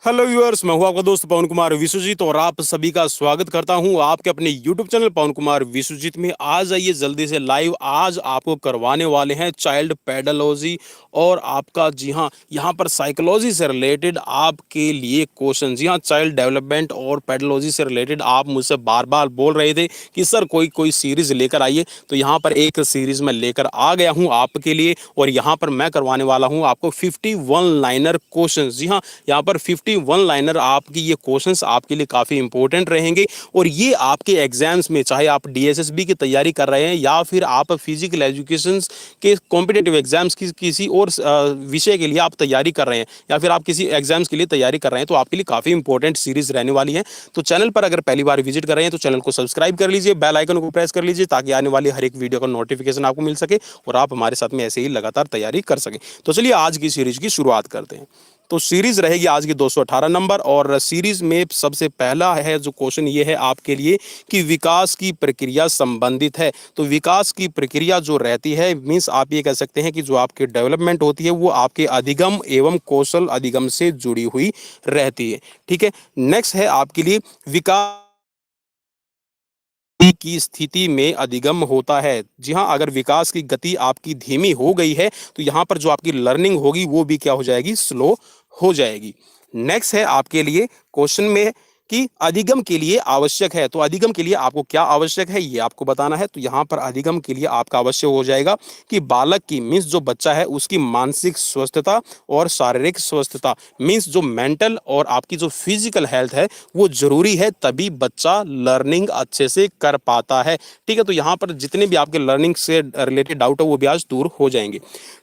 Hello viewers, मैं हूं आपका दोस्त पवन कुमार विश्वजीत और आप सभी का स्वागत करता हूं आपके अपने यूट्यूब चैनल पवन कुमार विश्वजीत में। आज आइए जल्दी से लाइव, आज आपको करवाने वाले हैं चाइल्ड पेडोलॉजी और आपका, जी हां, यहां पर साइकोलॉजी से रिलेटेड आपके लिए क्वेश्चन। जी हां, चाइल्ड डेवलपमेंट और पेडोलॉजी से रिलेटेड आप मुझसे बार बार बोल रहे थे कि सर कोई कोई सीरीज लेकर आइए, तो यहाँ पर एक सीरीज में लेकर आ गया हूँ आपके लिए और यहाँ पर मैं करवाने वाला हूँ आपको 51 लाइनर क्वेश्चन। जी हाँ, यहाँ पर 51 लाइनर आपकी ये क्वेश्चंस आपके लिए काफ़ी इंपॉर्टेंट रहेंगे और ये आपके एग्जाम्स में, चाहे आप डीएसएसबी की तैयारी कर रहे हैं या फिर आप फिजिकल एजुकेशन के कॉम्पिटेटिव एग्जाम्स की किसी और विषय के लिए आप तैयारी कर रहे हैं या फिर आप किसी एग्जाम्स के लिए तैयारी कर रहे हैं, तो आपके लिए काफ़ी इंपॉर्टेंट सीरीज रहने वाली है। तो चैनल पर अगर पहली बार विजिट कर रहे हैं तो चैनल को सब्सक्राइब कर लीजिए, बेल आइकन को प्रेस कर लीजिए ताकि आने वाली हर एक वीडियो का नोटिफिकेशन आपको मिल सके और आप हमारे साथ में ऐसे ही लगातार तैयारी कर सकें। तो चलिए आज की सीरीज की शुरुआत करते हैं। तो सीरीज रहेगी आज की 218 नंबर और सीरीज में सबसे पहला है जो क्वेश्चन ये है आपके लिए कि विकास की प्रक्रिया संबंधित है। तो विकास की प्रक्रिया जो रहती है, मीन्स आप ये कह सकते हैं कि जो आपकी डेवलपमेंट होती है वो आपके अधिगम एवं कौशल अधिगम से जुड़ी हुई रहती है। ठीक है, नेक्स्ट है आपके लिए विकास की स्थिति में अधिगम होता है। जी हाँ, अगर विकास की गति आपकी धीमी हो गई है तो यहाँ पर जो आपकी लर्निंग होगी वो भी क्या हो जाएगी, स्लो हो जाएगी। नेक्स्ट है आपके लिए क्वेश्चन में कि अधिगम के लिए आवश्यक है। तो अधिगम के लिए आपको क्या आवश्यक है ये आपको बताना है। तो यहाँ पर अधिगम के लिए आपका आवश्यक हो जाएगा कि बालक की, मीन्स जो बच्चा है उसकी मानसिक स्वस्थता और शारीरिक स्वस्थता, मीन्स जो मेंटल और आपकी जो फिजिकल हेल्थ है वो जरूरी है, तभी बच्चा लर्निंग अच्छे से कर पाता है। ठीक है, तो यहाँ पर जितने भी आपके लर्निंग से रिलेटेड डाउट है वो भी आज दूर हो जाएंगे।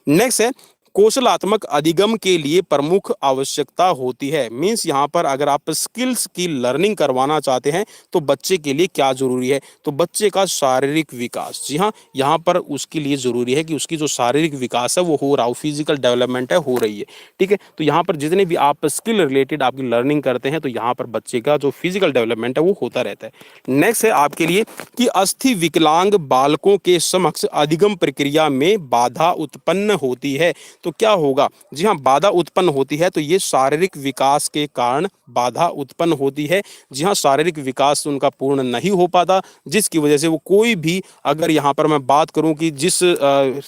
नेक्स्ट है कौशलात्मक अधिगम के लिए प्रमुख आवश्यकता होती है। मीन्स यहाँ पर अगर आप स्किल्स की लर्निंग करवाना चाहते हैं तो बच्चे के लिए क्या जरूरी है, तो बच्चे का शारीरिक विकास। जी हाँ, यहाँ पर उसके लिए जरूरी है कि उसकी जो शारीरिक विकास है वो हो रहा हो, फिजिकल डेवलपमेंट है हो रही है। ठीक है, तो यहाँ पर जितने भी आप स्किल रिलेटेड आपकी लर्निंग करते हैं तो यहाँ पर बच्चे का जो फिजिकल डेवलपमेंट है वो होता रहता है। नेक्स्ट है आपके लिए कि अस्थि विकलांग बालकों के समक्ष अधिगम प्रक्रिया में बाधा उत्पन्न होती है। तो क्या होगा, जी हाँ, बाधा उत्पन्न होती है तो ये शारीरिक विकास के कारण बाधा उत्पन्न होती है। जी हाँ, शारीरिक विकास उनका पूर्ण नहीं हो पाता, जिसकी वजह से वो कोई भी, अगर यहाँ पर मैं बात करूं कि जिस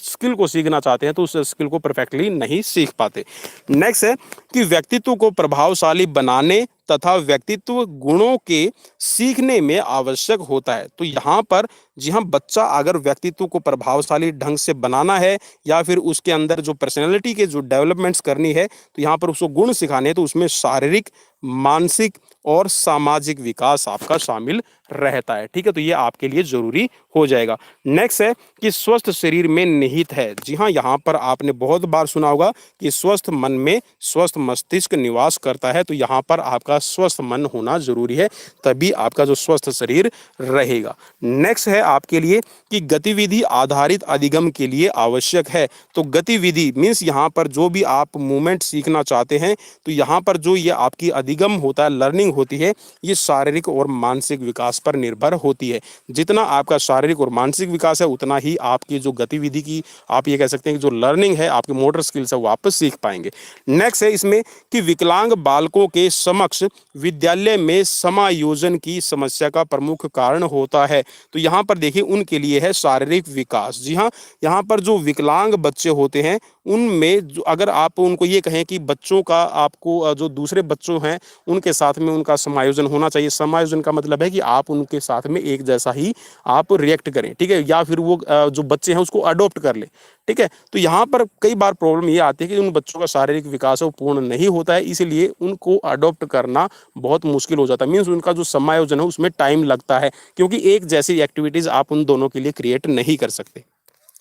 स्किल को सीखना चाहते हैं तो उस स्किल को परफेक्टली नहीं सीख पाते। नेक्स्ट है कि व्यक्तित्व को प्रभावशाली बनाने तथा व्यक्तित्व गुणों के सीखने में आवश्यक होता है। तो यहाँ पर, जी हाँ, बच्चा अगर व्यक्तित्व को प्रभावशाली ढंग से बनाना है या फिर उसके अंदर जो पर्सनैलिटी के जो डेवलपमेंट्स करनी है तो यहाँ पर उसको गुण सिखाने हैं, तो उसमें शारीरिक, मानसिक और सामाजिक विकास आपका शामिल रहता है। ठीक है, तो ये आपके लिए जरूरी हो जाएगा। नेक्स्ट है कि स्वस्थ शरीर में निहित है। जी हाँ, यहाँ पर आपने बहुत बार सुना होगा कि स्वस्थ मन में स्वस्थ मस्तिष्क निवास करता है, तो यहाँ पर आपका स्वस्थ मन होना जरूरी है, तभी आपका जो स्वस्थ शरीर रहेगा। नेक्स्ट है आपके लिए कि गतिविधि आधारित अधिगम के लिए आवश्यक है। तो गतिविधि मीन्स यहाँ पर जो भी आप मूवमेंट सीखना चाहते हैं तो यहाँ पर जो ये आपकी अधिगम होता है, लर्निंग होती है, ये शारीरिक और मानसिक विकास पर निर्भर होती है। जितना आपका शारीरिक और मानसिक विकास है उतना ही आपकी जो गतिविधि की, आप ये कह सकते हैं कि जो लर्निंग है, आपकी मोटर स्किल्स है वो आप सीख पाएंगे। नेक्स्ट है इसमें कि विकलांग बालकों के समक्ष विद्यालय में समायोजन की समस्या का प्रमुख कारण होता है। तो यहाँ पर देखिए उनके लिए है शारीरिक विकास। जी हाँ, यहाँ पर जो विकलांग बच्चे होते हैं उनमें जो, अगर आप उनको ये कहें कि बच्चों का, आपको जो दूसरे बच्चों हैं उनके साथ में उनका समायोजन होना चाहिए। समायोजन का मतलब है कि आप उनके साथ में एक जैसा ही आप रिएक्ट करें। ठीक है, या फिर वो जो बच्चे हैं उसको अडॉप्ट कर ले। ठीक है, तो यहाँ पर कई बार प्रॉब्लम ये आती है कि उन बच्चों का शारीरिक विकास है वो पूर्ण नहीं होता है, इसीलिए उनको अडॉप्ट करना बहुत मुश्किल हो जाता है। मीन्स उनका जो समायोजन है उसमें टाइम लगता है, क्योंकि एक जैसी एक्टिविटीज आप उन दोनों के लिए क्रिएट नहीं कर सकते।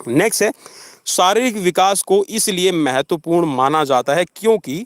नेक्स्ट है शारीरिक विकास को इसलिए महत्वपूर्ण माना जाता है क्योंकि,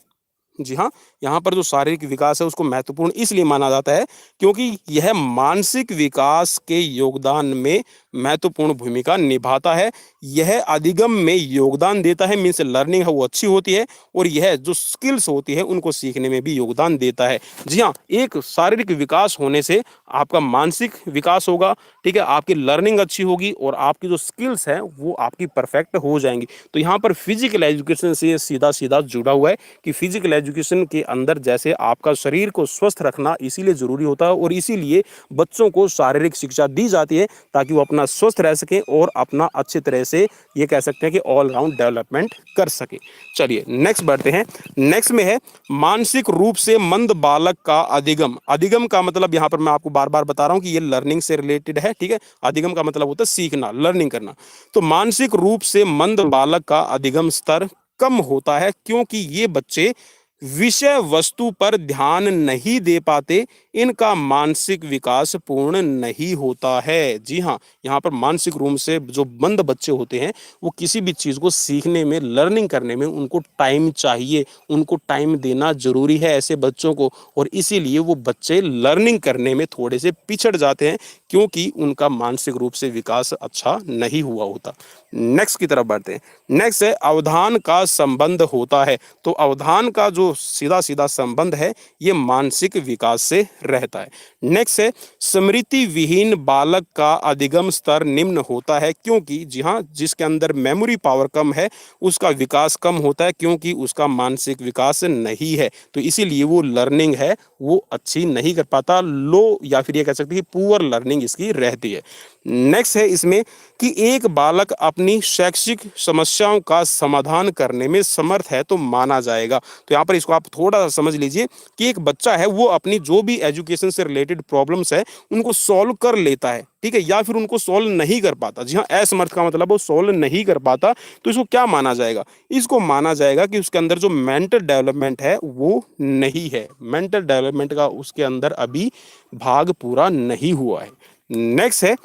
जी हाँ, यहाँ पर जो शारीरिक विकास है उसको महत्वपूर्ण इसलिए माना जाता है क्योंकि यह मानसिक विकास के योगदान में महत्वपूर्ण भूमिका निभाता है। यह अधिगम में योगदान देता है, मीन्स लर्निंग है वो अच्छी होती है, और यह जो स्किल्स होती है उनको सीखने में भी योगदान देता है। जी हाँ, एक शारीरिक विकास होने से आपका मानसिक विकास होगा। ठीक है, आपकी लर्निंग अच्छी होगी और आपकी जो स्किल्स हैं वो आपकी परफेक्ट हो जाएंगी। तो यहाँ पर फिजिकल एजुकेशन से सीधा सीधा जुड़ा हुआ है कि फिजिकल एजुकेशन के अंदर जैसे आपका शरीर को स्वस्थ रखना इसीलिए ज़रूरी होता है और इसीलिए बच्चों को शारीरिक शिक्षा दी जाती है ताकि वो अपना स्वस्थ रह सकें और अपना अच्छी तरह से ये कह सकते हैं कि ऑल राउंड डेवलपमेंट कर सके। चलिए नेक्स्ट बढ़ते हैं। नेक्स्ट में है मानसिक रूप से मंद बालक का अधिगम। अधिगम का मतलब यहाँ पर मैं आपको बार बार बता रहा हूँ कि ये लर्निंग से रिलेटेड है, ठीक है। अधिगम का मतलब होता है सीखना, लर्निंग करना। तो मानसिक रूप से मंद बालक का अधिगम स्तर कम होता है क्योंकि ये बच्चे विषय वस्तु पर ध्यान नहीं दे पाते, इनका मानसिक विकास पूर्ण नहीं होता है। जी हाँ, यहाँ पर मानसिक रूप से जो मंद बच्चे होते हैं वो किसी भी चीज़ को सीखने में, लर्निंग करने में उनको टाइम चाहिए, उनको टाइम देना जरूरी है ऐसे बच्चों को, और इसीलिए वो बच्चे लर्निंग करने में थोड़े से पिछड़ जाते हैं क्योंकि उनका मानसिक रूप से विकास अच्छा नहीं हुआ होता। नेक्स्ट की तरफ बढ़ते हैं। नेक्स्ट है अवधान का संबंध होता है। तो अवधान का जो सीधा सीधा संबंध है ये मानसिक विकास से रहता है। नेक्स्ट है स्मृति विहीन बालक का अधिगम स्तर निम्न होता है क्योंकि जी हाँ, जिसके अंदर मेमोरी पावर कम है उसका विकास कम होता है क्योंकि उसका मानसिक विकास नहीं है, तो इसीलिए वो लर्निंग है वो अच्छी नहीं कर पाता, लो या फिर ये कह सकते हैं कि पुअर लर्निंग इसकी रहती है। नेक्स्ट है इसमें कि एक बालक अपनी शैक्षिक समस्याओं का समाधान करने में समर्थ है तो माना जाएगा। तो यहाँ पर इसको आप थोड़ा सा समझ लीजिए कि एक बच्चा है वो अपनी जो भी एजुकेशन से रिलेटेड प्रॉब्लम्स है उनको सॉल्व कर लेता है, ठीक है, या फिर उनको सॉल्व नहीं कर पाता। जी हाँ, असमर्थ का मतलब वो सॉल्व नहीं कर पाता, तो इसको क्या माना जाएगा? इसको माना जाएगा कि उसके अंदर जो मेंटल डेवलपमेंट है वो नहीं है, मेंटल डेवलपमेंट का उसके अंदर अभी भाग पूरा नहीं हुआ है। नेक्स्ट है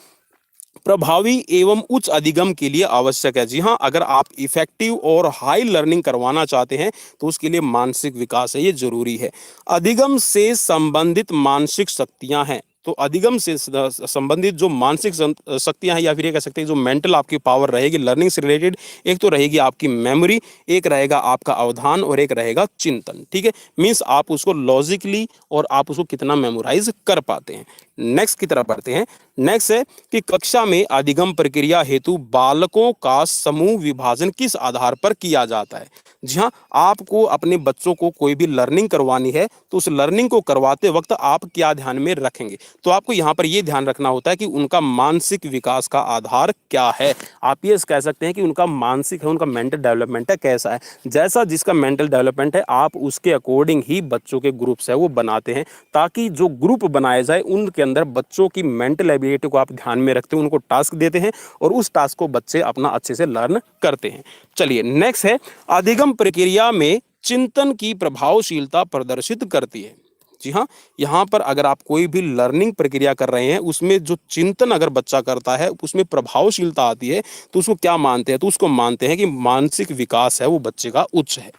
प्रभावी एवं उच्च अधिगम के लिए आवश्यक है। जी हाँ, अगर आप इफेक्टिव और हाई लर्निंग करवाना चाहते हैं तो उसके लिए मानसिक विकास है ये जरूरी है। अधिगम से संबंधित मानसिक शक्तियां हैं, तो अधिगम से संबंधित जो मानसिक शक्तियां हैं या फिर ये कह सकते हैं जो मेंटल आपकी पावर रहेगी लर्निंग से रिलेटेड, एक तो रहेगी आपकी मेमोरी, एक रहेगा आपका अवधान और एक रहेगा चिंतन, ठीक है। मीन्स आप उसको लॉजिकली और आप उसको कितना मेमोराइज कर पाते हैं। नेक्स्ट की तरफ बढ़ते हैं। नेक्स्ट है कि कक्षा में अधिगम प्रक्रिया हेतु बालकों का समूह विभाजन किस आधार पर किया जाता है। जी हाँ, आपको अपने बच्चों को कोई भी लर्निंग करवानी है तो उस लर्निंग को करवाते वक्त आप क्या ध्यान में रखेंगे, तो आपको यहाँ पर ये ध्यान रखना होता है कि उनका मानसिक विकास का आधार क्या है। आप ये कह सकते हैं कि उनका मानसिक है, उनका मेंटल डेवलपमेंट है कैसा है। जैसा जिसका मेंटल डेवलपमेंट है आप उसके अकॉर्डिंग ही बच्चों के ग्रुप्स है वो बनाते हैं, ताकि जो ग्रुप बनाए जाए उनके अंदर बच्चों की मेंटल एबिलिटी को आप ध्यान में रखते हैं, उनको टास्क देते हैं और उस टास्क को बच्चे अपना अच्छे से लर्न करते हैं। चलिए नेक्स्ट है अधिगम प्रक्रिया में चिंतन की प्रभावशीलता प्रदर्शित करती है। जी हाँ, यहाँ पर अगर आप कोई भी लर्निंग प्रक्रिया कर रहे हैं उसमें जो चिंतन अगर बच्चा करता है उसमें प्रभावशीलता आती है, तो उसको क्या मानते हैं, तो उसको मानते हैं कि मानसिक विकास है वो बच्चे का उच्च है।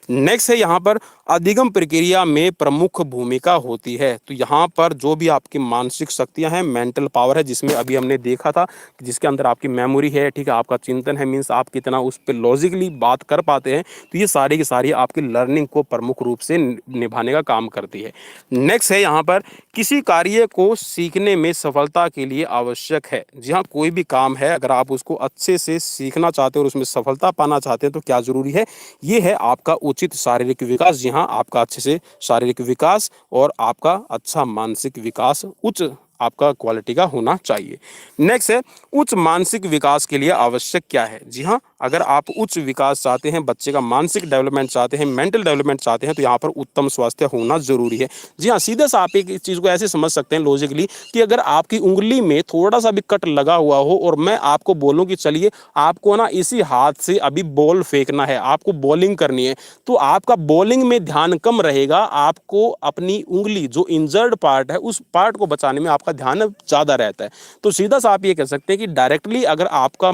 नेक्स्ट है यहाँ पर अधिगम प्रक्रिया में प्रमुख भूमिका होती है। तो यहाँ पर जो भी आपकी मानसिक शक्तियाँ हैं, मेंटल पावर है, जिसमें अभी हमने देखा था कि जिसके अंदर आपकी मेमोरी है, ठीक है, आपका चिंतन है, मीन्स आप कितना उस पर लॉजिकली बात कर पाते हैं, तो ये सारी की सारी आपकी लर्निंग को प्रमुख रूप से निभाने का काम करती है। नेक्स्ट है यहाँ पर किसी कार्य को सीखने में सफलता के लिए आवश्यक है। जी हाँ, कोई भी काम है अगर आप उसको अच्छे से सीखना चाहते हो और उसमें सफलता पाना चाहते हैं तो क्या जरूरी है, ये है आपका उचित शारीरिक विकास। जी हाँ, आपका अच्छे से शारीरिक विकास और आपका अच्छा मानसिक विकास उच्च आपका क्वालिटी का होना चाहिए। नेक्स्ट है उच्च मानसिक विकास के लिए आवश्यक क्या है। जी हाँ, अगर आप उच्च विकास चाहते हैं, बच्चे का मानसिक डेवलपमेंट चाहते हैं, मेंटल डेवलपमेंट चाहते हैं, तो यहाँ पर उत्तम स्वास्थ्य होना जरूरी है। जी हाँ, सीधे से आप एक चीज़ को ऐसे समझ सकते हैं लॉजिकली कि अगर आपकी उंगली में थोड़ा सा भी कट लगा हुआ हो और मैं आपको बोलूँ कि चलिए आपको ना इसी हाथ से अभी बॉल फेंकना है, आपको बॉलिंग करनी है, तो आपका बॉलिंग में ध्यान कम रहेगा, आपको अपनी उंगली जो इंजर्ड पार्ट है उस पार्ट को बचाने में आपका ध्यान ज़्यादा रहता है। तो सीधा सा आप ये कह सकते हैं कि डायरेक्टली अगर आपका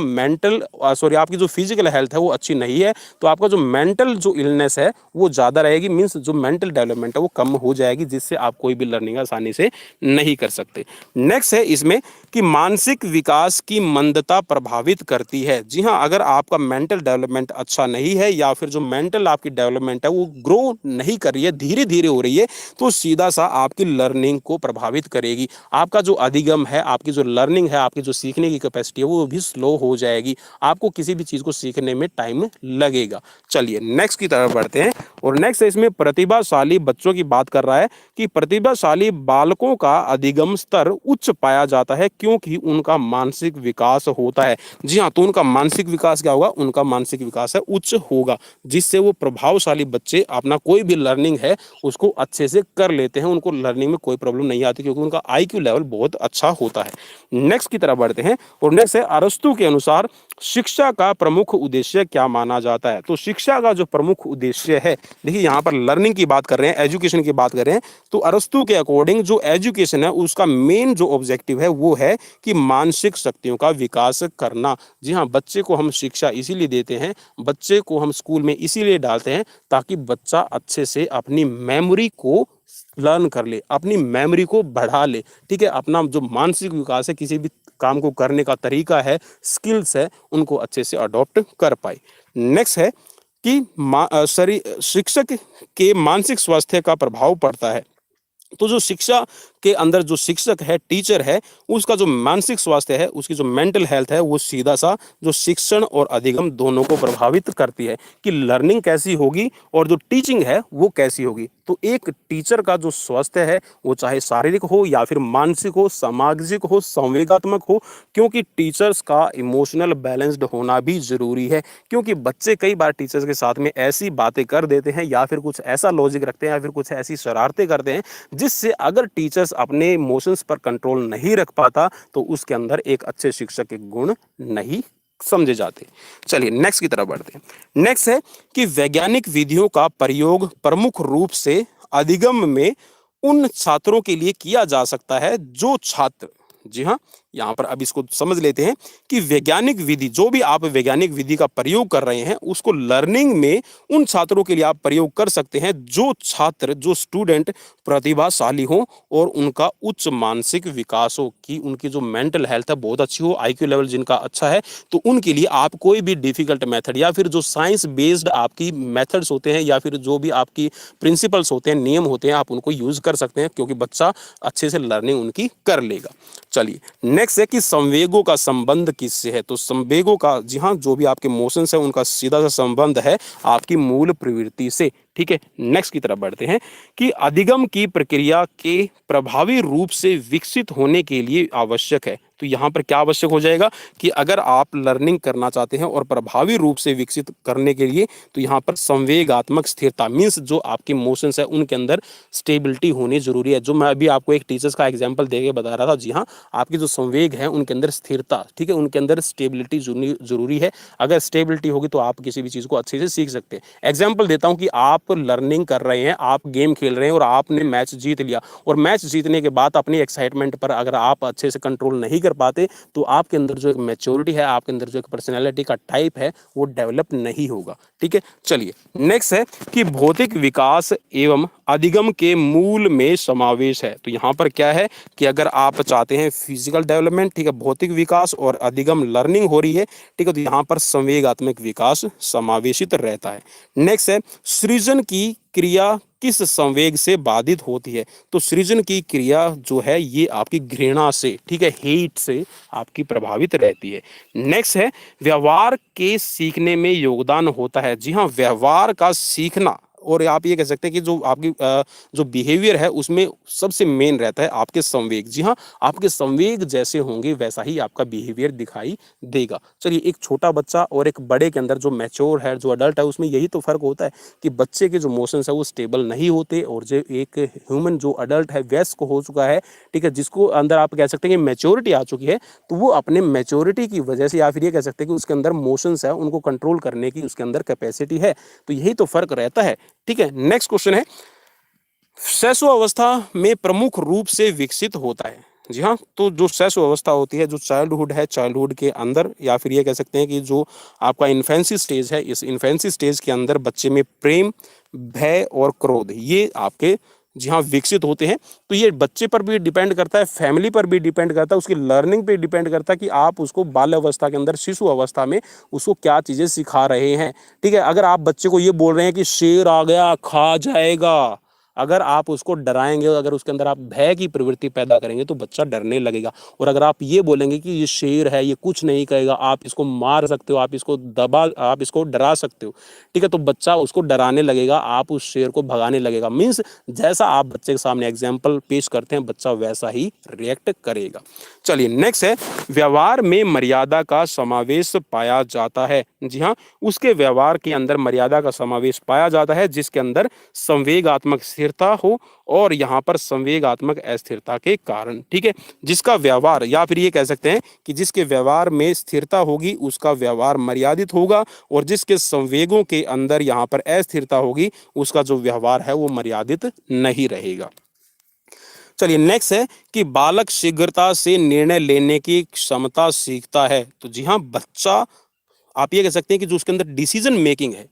आपकी जो फिजिकल हेल्थ है वो अच्छी नहीं है तो आपका जो मेंटल जो इलनेस है वो ज़्यादा रहेगी, मीन्स जो मेंटल डेवलपमेंट है वो कम हो जाएगी, जिससे आप कोई भी लर्निंग आसानी से नहीं कर सकते। नेक्स्ट है इसमें कि मानसिक विकास की मंदता प्रभावित करती है। जी हाँ, अगर आपका मेंटल डेवलपमेंट अच्छा नहीं है या फिर जो मेंटल आपकी डेवलपमेंट है वो ग्रो नहीं कर रही है, धीरे धीरे हो रही है, तो सीधा सा आपकी लर्निंग को प्रभावित करेगी। आपका जो अधिगम है, आपकी जो लर्निंग है, आपकी जो सीखने की कैपेसिटी है वो भी स्लो हो जाएगी, आपको किसी भी चीज़ को सीखने में टाइम लगेगा। चलिए नेक्स्ट की तरफ बढ़ते हैं और नेक्स्ट है इसमें प्रतिभाशाली बच्चों की बात कर रहा है कि प्रतिभाशाली बालकों का अधिगम स्तर उच्च पाया जाता है क्योंकि उनका मानसिक विकास होता है। जी हाँ, तो उनका मानसिक विकास क्या होगा, उनका मानसिक विकास है उच्च होगा, जिससे वो प्रभावशाली बच्चे अपना कोई भी लर्निंग है उसको अच्छे से कर लेते हैं, उनको लर्निंग में कोई प्रॉब्लम नहीं आती क्योंकि उनका आईक्यू लेवल बहुत अच्छा होता है। नेक्स्ट की तरफ बढ़ते हैं और नेक्स्ट है अरस्तु के अनुसार शिक्षा का प्रमुख उद्देश्य क्या माना जाता है। तो शिक्षा का जो प्रमुख उद्देश्य है, देखिए यहाँ पर लर्निंग की बात कर रहे हैं, एजुकेशन की बात कर रहे हैं, तो अरस्तु के अकॉर्डिंग जो एजुकेशन है उसका मेन जो ऑब्जेक्टिव है वो है कि मानसिक शक्तियों का विकास करना। जी हाँ, बच्चे को हम शिक्षा इसीलिए देते हैं, बच्चे को हम स्कूल में इसीलिए डालते हैं ताकि बच्चा अच्छे से अपनी मेमोरी को लर्न कर ले, अपनी मेमोरी को बढ़ा ले, ठीक है, अपना जो मानसिक विकास है, किसी भी काम को करने का तरीका है, स्किल्स है, उनको अच्छे से अडॉप्ट कर पाए। नेक्स्ट है कि शिक्षक के मानसिक स्वास्थ्य का प्रभाव पड़ता है। तो जो शिक्षा के अंदर जो शिक्षक है, टीचर है, उसका जो मानसिक स्वास्थ्य है, उसकी जो मेंटल हेल्थ है, वो सीधा सा जो शिक्षण और अधिगम दोनों को प्रभावित करती है कि लर्निंग कैसी होगी और जो टीचिंग है वो कैसी होगी। तो एक टीचर का जो स्वास्थ्य है वो चाहे शारीरिक हो या फिर मानसिक हो, सामाजिक हो, संवेगात्मक हो, क्योंकि टीचर्स का इमोशनल बैलेंस्ड होना भी जरूरी है, क्योंकि बच्चे कई बार टीचर्स के साथ में ऐसी बातें कर देते हैं या फिर कुछ ऐसा लॉजिक रखते हैं या फिर कुछ ऐसी शरारतें करते हैं जिससे अगर टीचर्स अपने इमोशंस पर कंट्रोल नहीं रख पाता तो उसके अंदर एक अच्छे शिक्षक के गुण नहीं समझे जाते। चलिए नेक्स्ट की तरफ बढ़ते हैं। नेक्स्ट है कि वैज्ञानिक विधियों का प्रयोग प्रमुख रूप से अधिगम में उन छात्रों के लिए किया जा सकता है जो छात्र, जी हाँ, यहाँ पर अब इसको समझ लेते हैं कि वैज्ञानिक विधि, जो भी आप वैज्ञानिक विधि का प्रयोग कर रहे हैं उसको लर्निंग में उन छात्रों के लिए आप प्रयोग कर सकते हैं जो छात्र, जो स्टूडेंट प्रतिभाशाली हो और उनका उच्च मानसिक विकास हो, कि उनकी जो मेंटल हेल्थ है बहुत अच्छी हो, आईक्यू लेवल जिनका अच्छा है, तो उनके लिए आप कोई भी डिफिकल्ट मेथड या फिर जो साइंस बेस्ड आपकी मेथड्स होते हैं या फिर जो भी आपकी प्रिंसिपल्स होते हैं, नियम होते हैं, आप उनको यूज कर सकते हैं क्योंकि बच्चा अच्छे से लर्निंग उनकी कर लेगा। चलिए नेक्स्ट है कि संवेगों का संबंध किससे है। तो संवेगों का, जी हाँ, जो भी आपके इमोशंस है उनका सीधा सा संबंध है आपकी मूल प्रवृत्ति से, ठीक है। नेक्स्ट की तरफ बढ़ते हैं कि अधिगम की प्रक्रिया के प्रभावी रूप से विकसित होने के लिए आवश्यक है। तो यहाँ पर क्या आवश्यक हो जाएगा कि अगर आप लर्निंग करना चाहते हैं और प्रभावी रूप से विकसित करने के लिए, तो यहाँ पर संवेगात्मक स्थिरता मीन्स जो आपके इमोशंस है उनके अंदर स्टेबिलिटी होनी जरूरी है। जो मैं अभी आपको एक टीचर्स का एग्जांपल देके बता रहा था, जी हाँ, आपकी जो संवेग है उनके अंदर स्थिरता, ठीक है, उनके अंदर स्टेबिलिटी जरूरी है। अगर स्टेबिलिटी होगी तो आप किसी भी चीज़ को अच्छे से सीख सकते हैं। एग्जाम्पल देता हूँ कि आप लर्निंग कर रहे हैं, आप गेम खेल रहे हैं और आपने मैच जीत लिया, और मैच जीतने के बाद अपनी एक्साइटमेंट पर अगर आप अच्छे से कंट्रोल नहीं कर पाते तो आपके अंदर जो एक मैच्योरिटी है, आपके अंदर जो एक पर्सनैलिटी का टाइप है वो डेवलप नहीं होगा, ठीक है। चलिए नेक्स्ट है कि भौतिक विकास एवं अधिगम के मूल में समावेश है। तो यहाँ पर क्या है कि अगर आप चाहते हैं फिजिकल डेवलपमेंट, ठीक है, भौतिक विकास और अधिगम लर्निंग हो रही है, ठीक है, तो यहाँ पर संवेगात्मक विकास समावेशित रहता है। नेक्स्ट है सृजन की क्रिया किस संवेग से बाधित होती है। तो सृजन की क्रिया जो है ये आपकी घृणा से, ठीक है, हेट से आपकी प्रभावित रहती है। नेक्स्ट है व्यवहार के सीखने में योगदान होता है। जी हाँ, व्यवहार का सीखना, और आप ये कह सकते हैं कि जो आपकी जो बिहेवियर है उसमें सबसे मेन रहता है आपके संवेग। जी हाँ, आपके संवेग जैसे होंगे वैसा ही आपका बिहेवियर दिखाई देगा। चलिए, एक छोटा बच्चा और एक बड़े के अंदर जो मैच्योर है, जो अडल्ट है, उसमें यही तो फर्क होता है कि बच्चे के जो इमोशंस है वो स्टेबल नहीं होते, और जो एक ह्यूमन जो अडल्ट है, वयस्क हो चुका है, ठीक है, जिसको अंदर आप कह सकते हैं कि मैच्योरिटी आ चुकी है, तो वो अपने मैच्योरिटी की वजह से, या फिर ये कह सकते हैं कि उसके अंदर इमोशंस है उनको कंट्रोल करने की उसके अंदर कैपेसिटी है। तो यही तो फर्क रहता है, ठीक है। नेक्स्ट क्वेश्चन है शैशव अवस्था में प्रमुख रूप से विकसित होता है। जी हाँ, तो जो शैशव अवस्था होती है, जो चाइल्डहुड है, चाइल्डहुड के अंदर, या फिर ये कह सकते हैं कि जो आपका इन्फेंसी स्टेज है, इस इन्फेंसी स्टेज के अंदर बच्चे में प्रेम, भय और क्रोध ये आपके, जी हाँ, विकसित होते हैं। तो ये बच्चे पर भी डिपेंड करता है, फैमिली पर भी डिपेंड करता है, उसकी लर्निंग पे डिपेंड करता है कि आप उसको बाल्य अवस्था के अंदर, शिशु अवस्था में उसको क्या चीज़ें सिखा रहे हैं, ठीक है। अगर आप बच्चे को ये बोल रहे हैं कि शेर आ गया खा जाएगा, अगर आप उसको डराएंगे, अगर उसके अंदर आप भय की प्रवृत्ति पैदा करेंगे तो बच्चा डरने लगेगा। और अगर आप ये बोलेंगे कि ये शेर है, ये कुछ नहीं करेगा, आप इसको मार सकते हो, आप इसको डरा सकते हो, ठीक है, तो बच्चा उसको डराने लगेगा, आप उस शेर को भगाने लगेगा। मीन्स जैसा आप बच्चे के सामने एग्जाम्पल पेश करते हैं, बच्चा वैसा ही रिएक्ट करेगा। चलिए नेक्स्ट है, व्यवहार में मर्यादा का समावेश पाया जाता है। जी हाँ, उसके व्यवहार के अंदर मर्यादा का समावेश पाया जाता है, जिसके अंदर संवेगात्मक स्थिरता हो और यहाँ पर संवेगात्मक अस्थिरता के कारण, ठीक है, जिसका व्यवहार, या फिर ये कह सकते हैं कि जिसके व्यवहार में स्थिरता होगी उसका व्यवहार मर्यादित होगा, और जिसके संवेगों के अंदर यहाँ पर अस्थिरता होगी उसका जो व्यवहार है वो मर्यादित नहीं रहेगा। चलिए नेक्स्ट है कि बालक शीघ्रता से निर्णय लेने की क्षमता सीखता है। तो जी हाँ, बच्चा, आप ये कह सकते हैं कि जो उसके अंदर डिसीजन मेकिंग है,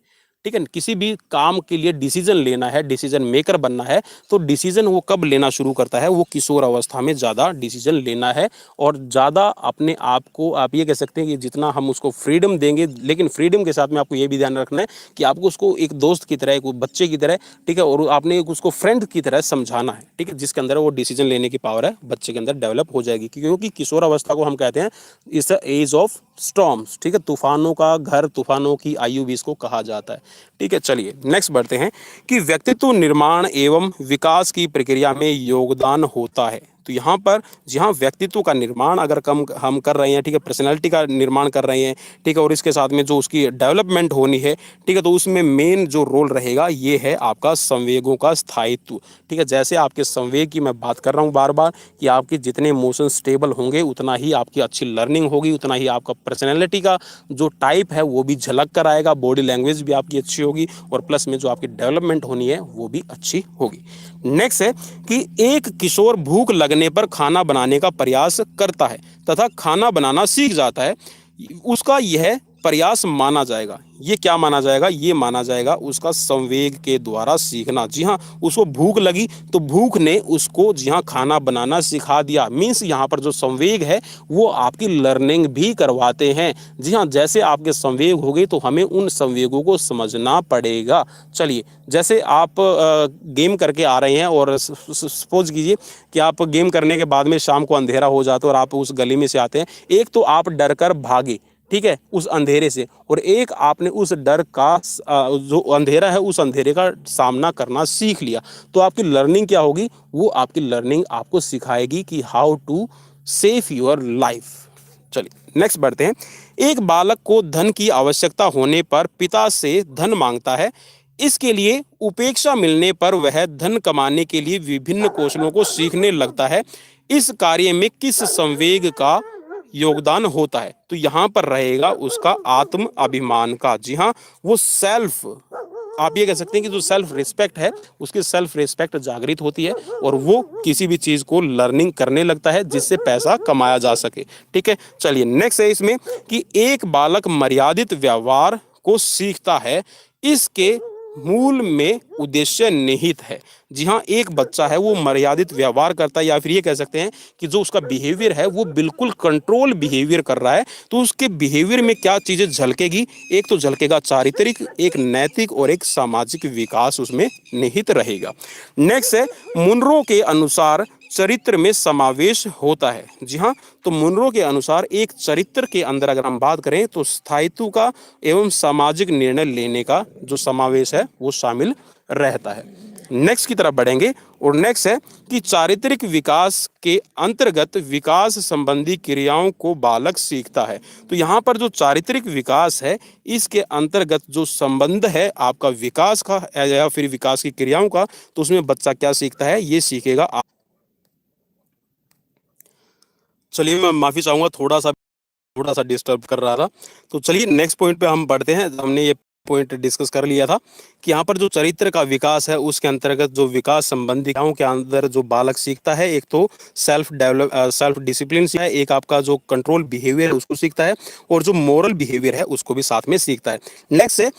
ठीक है, किसी भी काम के लिए डिसीजन लेना है, डिसीजन मेकर बनना है, तो डिसीजन वो कब लेना शुरू करता है, वो किशोर अवस्था में ज़्यादा डिसीजन लेना है, और ज़्यादा अपने आप को, आप ये कह सकते हैं कि जितना हम उसको फ्रीडम देंगे, लेकिन फ्रीडम के साथ में आपको ये भी ध्यान रखना है कि आपको उसको एक दोस्त की तरह, एक बच्चे की तरह, ठीक है, और आपने एक उसको फ्रेंड की तरह समझाना है, ठीक है, जिसके अंदर वो डिसीजन लेने की पावर है बच्चे के अंदर डेवलप हो जाएगी। क्योंकि किशोर अवस्था को हम कहते हैं इस एज ऑफ स्टॉर्म्स, ठीक है, तूफानों का घर, तूफानों की आयु भी इसको कहा जाता है, ठीक है। चलिए नेक्स्ट बढ़ते हैं कि व्यक्तित्व निर्माण एवं विकास की प्रक्रिया में योगदान होता है। तो यहाँ पर जहाँ व्यक्तित्व का निर्माण अगर हम कर रहे हैं, ठीक है, पर्सनैलिटी का निर्माण कर रहे हैं, ठीक है, और इसके साथ में जो उसकी डेवलपमेंट होनी है, ठीक है, तो उसमें मेन जो रोल रहेगा ये है आपका संवेगों का स्थायित्व, ठीक है। जैसे आपके संवेग की मैं बात कर रहा हूँ बार बार कि आपके जितने इमोशन स्टेबल होंगे उतना ही आपकी अच्छी लर्निंग होगी, उतना ही आपका पर्सनैलिटी का जो टाइप है वो भी झलक कर आएगा, बॉडी लैंग्वेज भी आपकी अच्छी होगी, और प्लस में जो आपकी डेवलपमेंट होनी है वो भी अच्छी होगी। नेक्स्ट है कि एक किशोर भूख लगने पर खाना बनाने का प्रयास करता है तथा खाना बनाना सीख जाता है, उसका यह प्रयास माना जाएगा। ये क्या माना जाएगा? ये माना जाएगा उसका संवेग के द्वारा सीखना। जी हाँ, उसको भूख लगी तो भूख ने उसको जी हाँ खाना बनाना सिखा दिया। मीन्स यहाँ पर जो संवेग है वो आपकी लर्निंग भी करवाते हैं। जी हाँ, जैसे आपके संवेग हो गए तो हमें उन संवेगों को समझना पड़ेगा। चलिए, जैसे आप गेम करके आ रहे हैं और सपोज कीजिए कि आप गेम करने के बाद में शाम को अंधेरा हो जाता है और आप उस गली में से आते हैं। एक तो आप डर कर भागे, ठीक है, उस अंधेरे से, और एक आपने उस डर का जो अंधेरा है उस अंधेरे का सामना करना सीख लिया। तो आपकी लर्निंग क्या होगी? वो आपकी लर्निंग आपको सिखाएगी कि how to save your life. चलिए नेक्स्ट बढ़ते हैं। एक बालक को धन की आवश्यकता होने पर पिता से धन मांगता है। इसके लिए उपेक्षा मिलने पर वह धन कमाने के लिए विभिन्न कौशलों को सीखने लगता है। इस कार्य में किस संवेग का योगदान होता है? तो यहाँ पर रहेगा उसका आत्म अभिमान का। जी हाँ, वो सेल्फ, आप ये कह सकते हैं कि जो सेल्फ रिस्पेक्ट है, उसकी सेल्फ रिस्पेक्ट जागृत होती है और वो किसी भी चीज को लर्निंग करने लगता है जिससे पैसा कमाया जा सके। ठीक है, चलिए नेक्स्ट है इसमें कि एक बालक मर्यादित व्यवहार को सीखता है। इसके मूल में उद्देश्य निहित है। जी हाँ, एक बच्चा है वो मर्यादित व्यवहार करता है, या फिर ये कह सकते हैं कि जो उसका बिहेवियर है वो बिल्कुल कंट्रोल बिहेवियर कर रहा है। तो उसके बिहेवियर में क्या चीजें झलकेगी? एक तो झलकेगा चारित्रिक, एक नैतिक और एक सामाजिक विकास उसमें निहित रहेगा। नेक्स्ट है मुनरो के अनुसार चरित्र में समावेश होता है। जी हाँ, तो मुनरो के अनुसार एक चरित्र के अंदर अगर हम बात करें तो स्थायित्व का एवं सामाजिक निर्णय लेने का जो समावेश है वो शामिल रहता है। नेक्स्ट की तरफ बढ़ेंगे और नेक्स्ट है कि चारित्रिक विकास के अंतर्गत विकास संबंधी क्रियाओं को बालक सीखता है। तो यहाँ पर जो चारित्रिक विकास है इसके अंतर्गत जो संबंध है आपका विकास का या फिर विकास की क्रियाओं का, तो उसमें बच्चा क्या सीखता है? ये सीखेगा। चलिए मैं माफी चाहूंगा, थोड़ा सा डिस्टर्ब कर रहा था। तो चलिए नेक्स्ट पॉइंट पे हम बढ़ते हैं। हमने ये पॉइंट डिस्कस कर लिया था कि यहाँ पर जो चरित्र का विकास है उसके अंतर्गत जो विकास संबंधी क्रियाओं के अंदर जो बालक सीखता है, एक तो सेल्फ डिसिप्लिन है, एक आपका जो कंट्रोल बिहेवियर है उसको सीखता है, और जो मोरल बिहेवियर है उसको भी साथ में सीखता है। नेक्स्ट है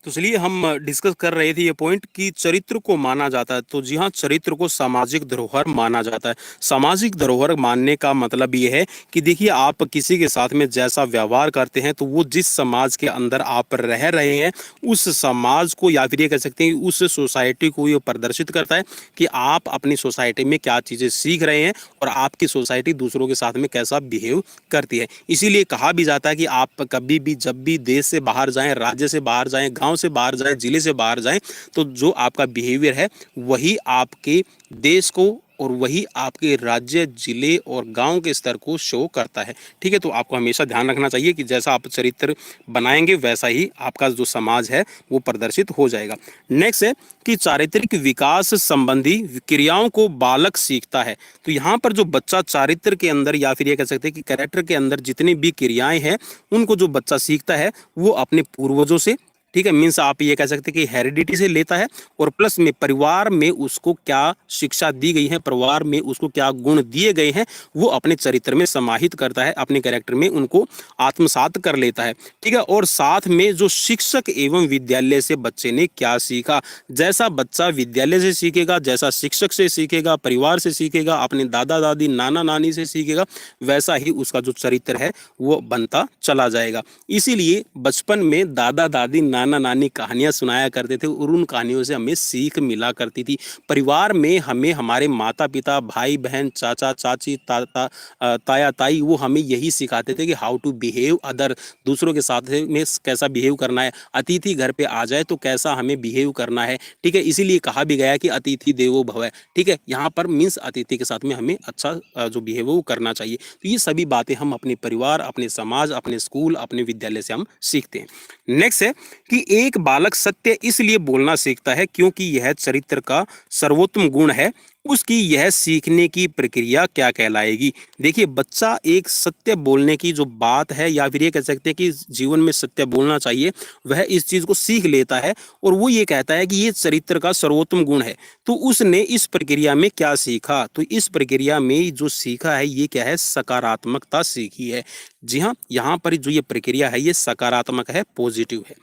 तो चलिए हम डिस्कस कर रहे थे ये पॉइंट कि चरित्र को माना जाता है। तो जी हाँ, चरित्र को सामाजिक धरोहर माना जाता है। सामाजिक धरोहर मानने का मतलब ये है कि देखिए, आप किसी के साथ में जैसा व्यवहार करते हैं तो वो जिस समाज के अंदर आप रह रहे हैं उस समाज को, या फिर ये कह सकते हैं उस सोसाइटी को ये प्रदर्शित करता है कि आप अपनी सोसाइटी में क्या चीज़ें सीख रहे हैं और आपकी सोसाइटी दूसरों के साथ में कैसा बिहेव करती है। इसीलिए कहा भी जाता है कि आप कभी भी जब भी देश से बाहर जाएं, राज्य से बाहर जाएं, गांव से बाहर जाएं, जिले से बाहर जाएं, तो जो आपका बिहेवियर है वही आपके देश को और वही आपके राज्य, जिले और गांव के स्तर को शो करता है। ठीक है, तो आपको हमेशा ध्यान रखना चाहिए कि जैसा आप चरित्र बनाएंगे वैसा ही आपका जो समाज है वो प्रदर्शित हो जाएगा। नेक्स्ट है कि चारित्रिक विकास संबंधी क्रियाओं को बालक सीखता है। तो यहाँ पर जो बच्चा चारित्र के अंदर, या फिर ये कह सकते हैं कि कैरेक्टर के अंदर जितनी भी क्रियाएं हैं उनको जो बच्चा सीखता है वो अपने पूर्वजों से, ठीक है, मीन्स आप ये कह सकते हैं कि हेरिडिटी से लेता है, और प्लस में परिवार में उसको क्या शिक्षा दी गई है, परिवार में उसको क्या गुण दिए गए हैं, वो अपने चरित्र में समाहित करता है, अपने कैरेक्टर में उनको आत्मसात कर लेता है। ठीक है, और साथ में जो शिक्षक एवं विद्यालय से बच्चे ने क्या सीखा, जैसा बच्चा विद्यालय से सीखेगा, जैसा शिक्षक से सीखेगा, परिवार से सीखेगा, अपने दादा दादी नाना नानी से सीखेगा, वैसा ही उसका जो चरित्र है वो बनता चला जाएगा। इसीलिए बचपन में दादा दादी नाना नानी कहानियां सुनाया करते थे और उन कहानियों से हमें सीख मिला करती थी। परिवार में हमें हमारे माता पिता, भाई बहन, चाचा चाची, ताया ताई, वो हमें यही सिखाते थे कि हाउ टू बिहेव अदर, दूसरों के साथ में कैसा बिहेव करना है, अतिथि घर पे आ जाए तो कैसा हमें बिहेव करना है। ठीक है, इसीलिए कहा भी गया कि अतिथि देवो भव। ठीक है, यहाँ पर मीन्स अतिथि के साथ में हमें अच्छा जो बिहेव वो करना चाहिए। तो ये सभी बातें हम अपने परिवार, अपने समाज, अपने स्कूल, अपने विद्यालय से हम सीखते हैं। नेक्स्ट है कि एक बालक सत्य इसलिए बोलना सीखता है क्योंकि यह चरित्र का सर्वोत्तम गुण है। उसकी यह सीखने की प्रक्रिया क्या कहलाएगी। देखिए, बच्चा एक सत्य बोलने की जो बात है, या फिर ये कह सकते हैं कि जीवन में सत्य बोलना चाहिए, वह इस चीज को सीख लेता है और वो ये कहता है कि ये चरित्र का सर्वोत्तम गुण है। तो उसने इस प्रक्रिया में क्या सीखा, तो इस प्रक्रिया में जो सीखा है ये क्या है, सकारात्मकता सीखी है। जी हाँ, यहाँ पर जो ये प्रक्रिया है ये सकारात्मक है, पॉजिटिव है।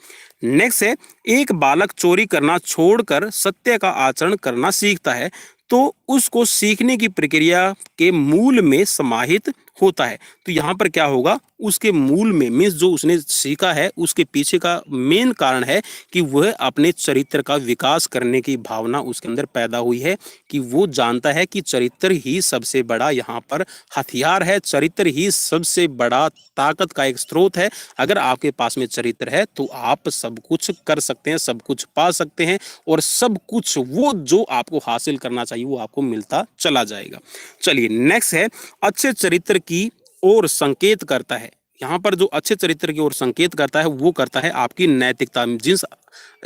नेक्स्ट है, एक बालक चोरी करना छोड़कर सत्य का आचरण करना सीखता है तो उसको सीखने की प्रक्रिया के मूल में समाहित होता है। तो यहाँ पर क्या होगा, उसके मूल में मीन्स जो उसने सीखा है उसके पीछे का मेन कारण है कि वह अपने चरित्र का विकास करने की भावना उसके अंदर पैदा हुई है, कि वो जानता है कि चरित्र ही सबसे बड़ा यहाँ पर हथियार है, चरित्र ही सबसे बड़ा ताकत का एक स्रोत है। अगर आपके पास में चरित्र है तो आप सब कुछ कर सकते हैं, सब कुछ पा सकते हैं, और सब कुछ वो जो आपको हासिल करना चाहिए वो आपको मिलता चला जाएगा। चलिए, नेक्स्ट है, अच्छे चरित्र की ओर संकेत करता है। यहाँ पर जो अच्छे चरित्र की ओर संकेत करता है वो करता है आपकी नैतिकता, जिस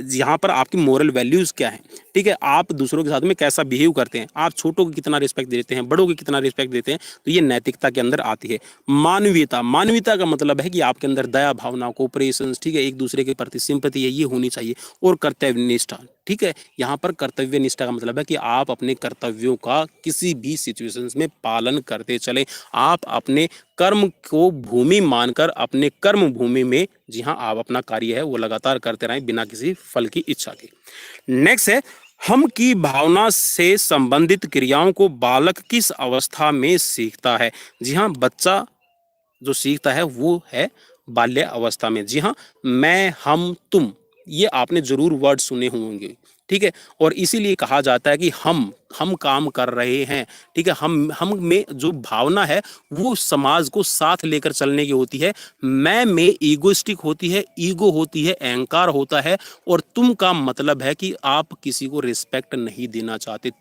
यहाँ पर आपकी मोरल वैल्यूज क्या है। ठीक है, आप दूसरों के साथ में कैसा बिहेव करते हैं, आप छोटों को कितना रिस्पेक्ट देते हैं, बड़ों को कितना रिस्पेक्ट देते हैं, तो ये नैतिकता के अंदर आती है। मानवीयता, मानवीयता का मतलब है कि आपके अंदर दया भावना, कोऑपरेशन, ठीक है, एक दूसरे के प्रति सिंपैथी है, ये होनी चाहिए। और कर्तव्य निष्ठा, ठीक है, यहाँ पर कर्तव्य निष्ठा का मतलब है कि आप अपने कर्तव्यों का किसी भी सिचुएशंस में पालन करते चले। आप अपने कर्म को भूमि मानकर अपने कर्म भूमि में, जी हाँ, आप अपना कार्य है वो लगातार करते रहें बिना किसी फल की इच्छा के। नेक्स्ट है, हम की भावना से संबंधित क्रियाओं को बालक किस अवस्था में सीखता है। जी हाँ, बच्चा जो सीखता है वो है बाल्य अवस्था में। जी हाँ, मैं, हम, तुम, ये आपने जरूर वर्ड सुने होंगे। ठीक है, और इसीलिए कहा जाता है कि हम काम कर रहे हैं। ठीक है, हम में जो भावना है वो समाज को साथ लेकर चलने की होती है। मैं में ईगोइस्टिक होती है, ईगो होती है, अहंकार होता है, और तुम का मतलब है कि आप किसी को रिस्पेक्ट नहीं देना चाहते,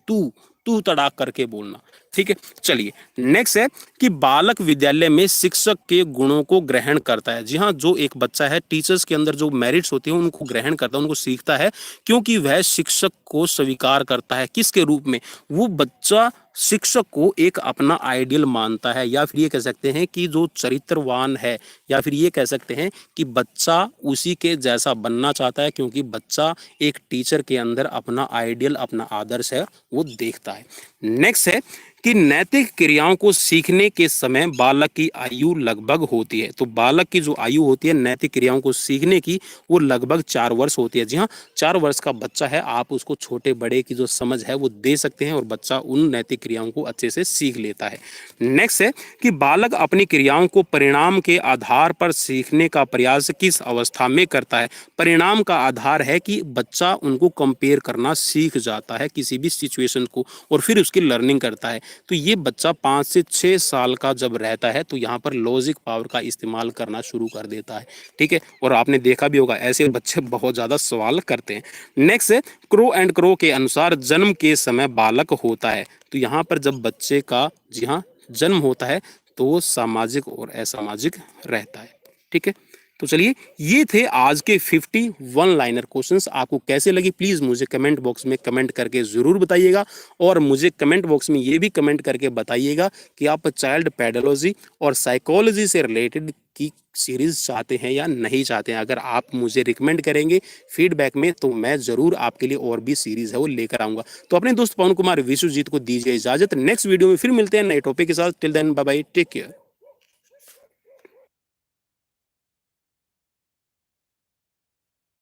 तू तड़ाक करके बोलना। ठीक है, चलिए, नेक्स्ट है कि बालक विद्यालय में शिक्षक के गुणों को ग्रहण करता है। जी हाँ, जो एक बच्चा है टीचर्स के अंदर जो मेरिट्स होते हैं उनको ग्रहण करता है, उनको सीखता है, क्योंकि वह शिक्षक को स्वीकार करता है। किसके रूप में, वो बच्चा शिक्षक को एक अपना आइडियल मानता है, या फिर ये कह सकते हैं कि जो चरित्रवान है, या फिर ये कह सकते हैं कि बच्चा उसी के जैसा बनना चाहता है, क्योंकि बच्चा एक टीचर के अंदर अपना आइडियल, अपना आदर्श है वो देखता है। नेक्स्ट है कि नैतिक क्रियाओं को सीखने के समय बालक की आयु लगभग होती है। तो बालक की जो आयु होती है नैतिक क्रियाओं को सीखने की, वो लगभग 4 वर्ष होती है। जी हाँ, 4 वर्ष का बच्चा है, आप उसको छोटे बड़े की जो समझ है वो दे सकते हैं और बच्चा उन नैतिक क्रियाओं को अच्छे से सीख लेता है। नेक्स्ट है कि बालक अपनी क्रियाओं को परिणाम के आधार पर सीखने का प्रयास किस अवस्था में करता है। परिणाम का आधार है कि बच्चा उनको कंपेयर करना सीख जाता है किसी भी सिचुएशन को और फिर उसकी लर्निंग करता है। तो ये बच्चा 5 से 6 साल का जब रहता है तो यहाँ पर लॉजिक पावर का इस्तेमाल करना शुरू कर देता है। ठीक है, और आपने देखा भी होगा ऐसे बच्चे बहुत ज़्यादा सवाल करते हैं। नेक्स्ट है क्रो एंड क्रो के अनुसार जन्म के समय बालक होता है। तो यहाँ पर जब बच्चे का जी हाँ जन्म होता है तो वो सामाजिक और असामाजिक रहता है। ठीक है, तो चलिए ये थे आज के 51 लाइनर क्वेश्चंस। आपको कैसे लगी प्लीज़ मुझे कमेंट बॉक्स में कमेंट करके ज़रूर बताइएगा और मुझे कमेंट बॉक्स में ये भी कमेंट करके बताइएगा कि आप चाइल्ड पेडोलॉजी और साइकोलॉजी से रिलेटेड की सीरीज़ चाहते हैं या नहीं चाहते हैं। अगर आप मुझे रिकमेंड करेंगे फीडबैक में तो मैं ज़रूर आपके लिए और भी सीरीज़ है वो लेकर आऊँगा। तो अपने दोस्त पवन कुमार विश्वजीत को दीजिए इजाज़त। नेक्स्ट वीडियो में फिर मिलते हैं नए टॉपिक के साथ। Till then bye bye, take care.